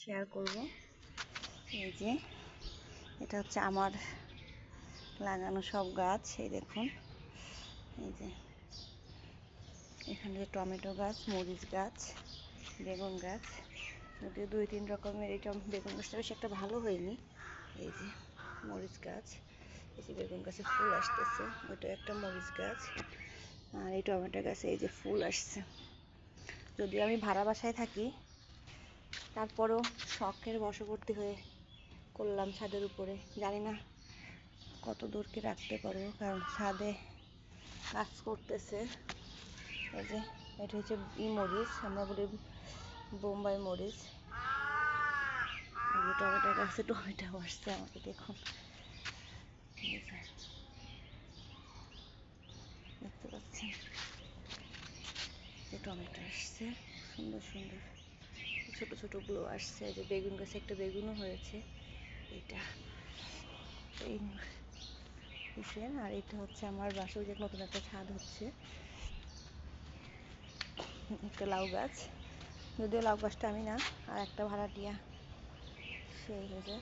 Share করব। এই যে এটা হচ্ছে আমার লাগানো সব গাছ। এই দেখুন, এই যে এখানে যে টমেটো গাছ, মরিচ গাছ, বেগুন গাছ, যদিও 2-3 রকমের। এই বেগুন গাছটা বেশ একটা ভালো হয়নি। এই যে মরিচ গাছ, এই যে বেগুন গাছে ফুল আসতেছে, ওইটা একটা মরিচ গাছ। আর এই টমেটো গাছে এই যে ফুল আসছে। যদিও আমি ভাড়া বাসায় থাকি, তারপরেও শখের বশবর্তী হয়ে করলাম ছাদের উপরে। জানি না কত দূর কি রাখতে পারবো, কারণ ছাদে কাজ করতেছে। এই যে এটা হচ্ছে মরিচ, আমরা বলি বোম্বাই মরিচ। এই যে টমেটো গাছে টমেটো আসছে আমাকে, দেখুন দেখতে পাচ্ছেন, এই টমেটো আসছে সুন্দর সুন্দর, ছোট ছোট গুলো আসছে। যে বেগুন গাছে একটা বেগুনও হয়েছে, এটা এই কিসের। আর এটা হচ্ছে আমার বাসায় যে নতুন একটা ছাদ হচ্ছে, একটা লাউ গাছ। যদিও লাউ গাছটা আমি না, আর একটা ভাড়াটিয়া, সেই হয়েছে।